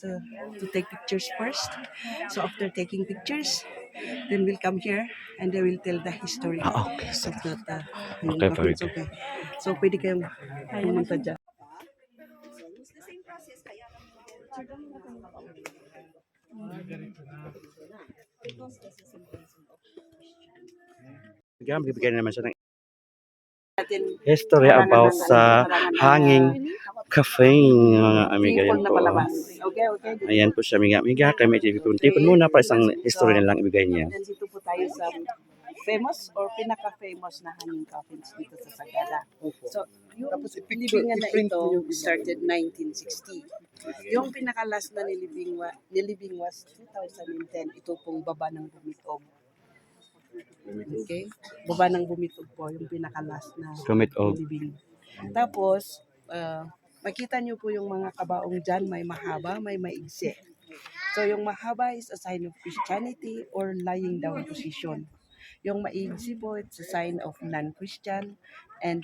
uh, to take pictures first. So after taking pictures, then we'll come here and they will tell the history. Okay. So that, Okay, very it's good. okay. So pwede kayong pumunta dyan. It's the same process. Kaya Bibigyan naman siya ng natin history about sa hanging cafe, mga amiga. Yan na po. palabas. Okay, okay. Ayan po siya, amiga. Amiga, kami tipon muna para isang history na lang ibigay niya. Nandito po tayo sa famous or pinaka-famous na hanging coffins dito sa Sagada. So, yung libingan na ito started 1960. Yung pinaka-last na nilibing was 2010. Ito pong baba ng Bumitog. Okay? Baba ng Bumitog po, yung pinaka-last na Bumitog. nilibing. Tapos, makita nyo po yung mga kabaong dyan, may mahaba, may maigsi. So, yung mahaba is a sign of Christianity or lying down position. Yung maigsi po, it's a sign of non-Christian and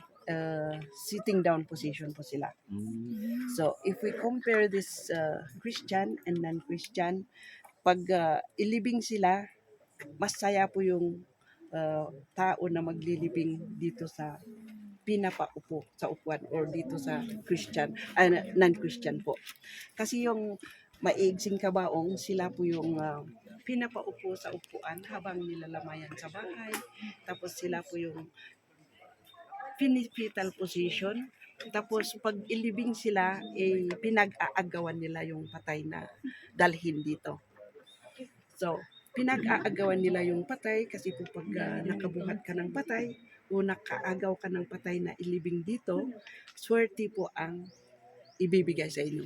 sitting down position po sila. So, if we compare this Christian and non-Christian, pag ilibing sila, mas saya po yung tao na maglilibing dito sa pinapaupo sa upuan or dito sa Christian, non-Christian po. Kasi yung maigsing kabaong, sila po yung pinapaupo sa upuan habang nilalamayan sa bahay. Tapos sila po yung fetal position. Tapos pag ilibing sila, pinag-aagawan nila yung patay na dalhin dito. So, pinag-aagawan nila yung patay kasi po pag nakabuhat ka ng patay o nakaagaw ka ng patay na ilibing dito, swerte po ang ibibigay sa inyo.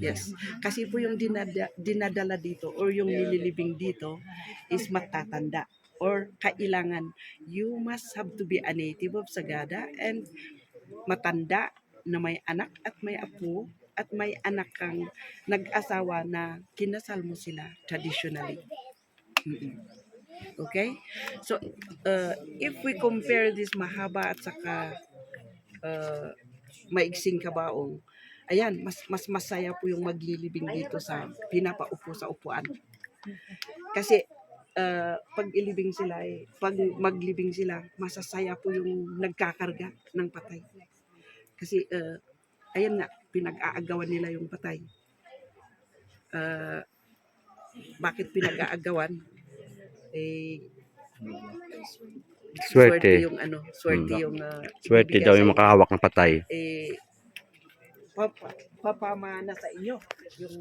Yes. Kasi po yung dinadala dito or yung nililibing dito is matatanda or kailangan you must have to be a native of Sagada and matanda na may anak at may apo at may anak kang nag-asawa na kinasal mo sila traditionally. Okay? So, if we compare this mahaba at saka maigsing kabaong, ayan, mas masaya po yung maglilibing dito sa pinapaupo sa upuan. Kasi pag ilibing sila, pag maglibing sila, masasaya po yung nagkakarga ng patay. Kasi ayan nga, pinag-aagawan nila yung patay. Bakit pinag-aagawan? Swerte yung swerte yung swerte daw yung makahawak ng patay. Papamana sa inyo yung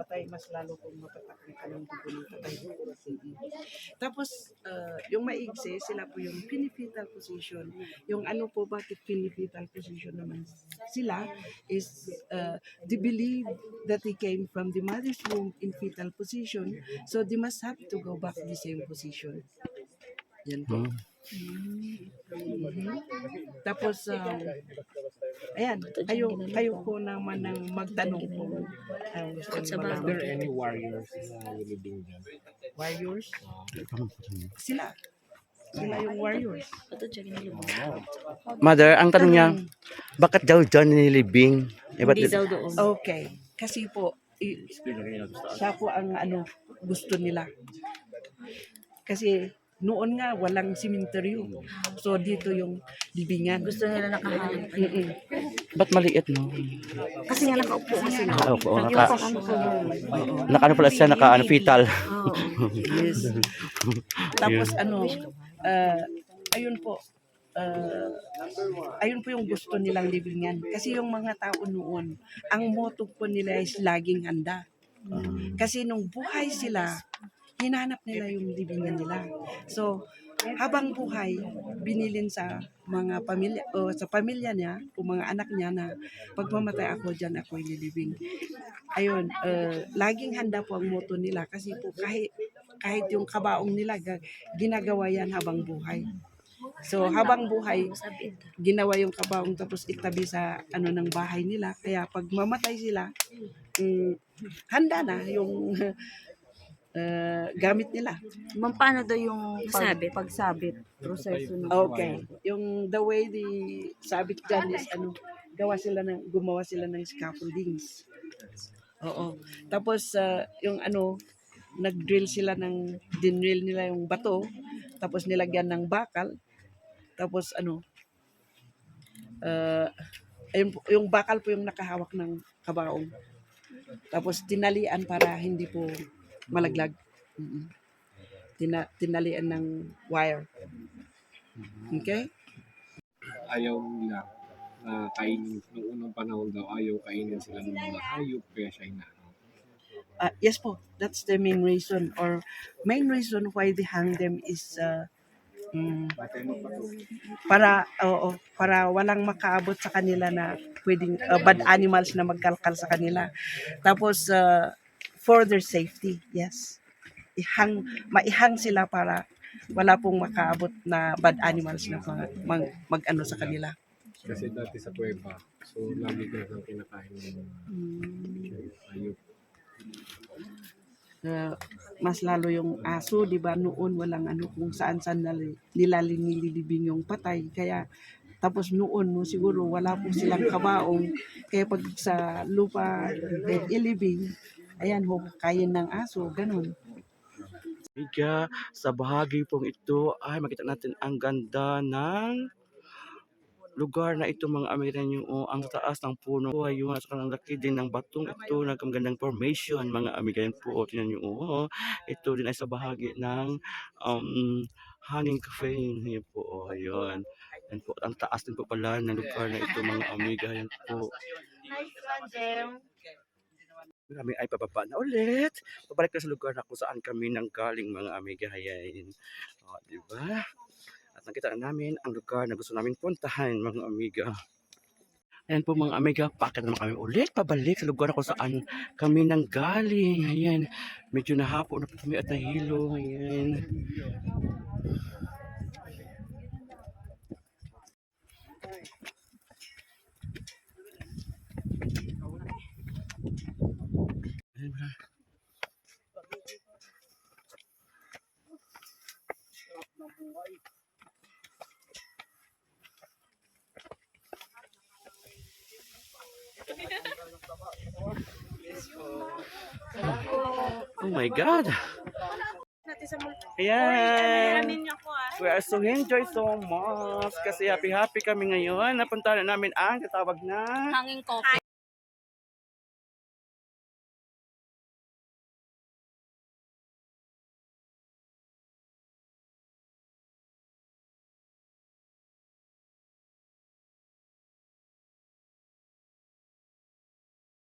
patay mas lalo kung mapatakang ka ng dugo ng patay. Tapos yung maigsi, sila po yung pinifetal position. Yung po bakit pinifetal position naman sila is they believe that they came from the mother's womb in fetal position, so they must have to go back to the same position. Yan po. Tapos ayan, kayo po naman ang magtanong po. Are there any warriors na living dyan? Warriors? Sila yung warriors. Mother, ang tanong niya, bakit daw dyan nilibing? Hindi daw doon. Okay, kasi po, siya po ang gusto nila. Kasi noon nga walang simenteryo. So dito yung libingan. Gusto nila nakahalin. Ba't maliit, no? Kasi nga nakaupo nga sila. Opo, naka pala siya, fetal. Yes. Tapos ayun po, ayun po yung gusto nilang libingan. Kasi yung mga tao noon, ang motto po nila is laging handa. Kasi nung buhay sila, hinanap nila yung libingan nila. So, habang buhay, binilin sa mga pamilya o sa pamilya niya o mga anak niya na pag mamatay ako dyan, ako ililibing. Ayun, laging handa po ang motto nila kasi po kahit yung kabaong nila, ginagawa yan habang buhay. So, habang buhay, ginawa yung kabaong tapos itabi sa ng bahay nila. Kaya pag mamatay sila, handa na yung gamit nila. Paano daw yung pagsabit? Proseso ng Okay. Yung the way the sabit dyan is gumawa sila ng scaffoldings. Oo. Tapos yung ano, dinrill nila yung bato, tapos nilagyan ng bakal, tapos ano, uh, yung bakal po yung nakahawak ng kabaong. Tapos tinalian para hindi po malaglag. Mm. Tinalian ng wire. Okay? Ayaw nila na kainin, noong unang panahon daw, ayaw kainin sila ng mga hayop, kaya siya inaano. Yes po, that's the main reason or main reason why they hang them is mm, para walang makaabot sa kanila na pwedeng bad animals na magkalkal sa kanila. Tapos for their safety, yes. Maihang sila para wala pong makaabot na bad animals na mag-ano sa kanila. Kasi dati sa kuweba, so lagi ko nang kinakain ng mga hayop. Mas lalo yung aso, di ba, noon walang ano kung saan-saan nila nililibing yung patay. Kaya tapos noon no, siguro wala po silang kabaong. Kaya pag sa lupa ilibing, ayan ho, kain ng aso, ganun. Amiga, sa bahagi pong ito ay makita natin ang ganda ng lugar na ito mga amiga nyo. Ang taas ng puno ay yung sa kanang laki din ng batong ito, nagkagandang formation mga amiga yan po. Tingnan nyo, ito din ay sa bahagi ng hanging cafe. Yan po, ayun. Yan po, ang taas din po pala ng lugar na ito mga amiga yan po. Kami ay pababa na ulit. Pabalik na sa lugar na kung saan kami nanggaling mga amiga. Ayan. O, diba? At nakita na namin ang lugar na gusto namin puntahan mga amiga. Ayan po mga amiga, pakit naman kami ulit pabalik sa lugar na kung saan kami nanggaling. Ayan. Medyo nahapo na po kami at nahilo. Ayan. Oh my God! Ayan! We are so enjoy so much kasi happy kami ngayon. Napunta na namin ang katawag na Hanging coffee.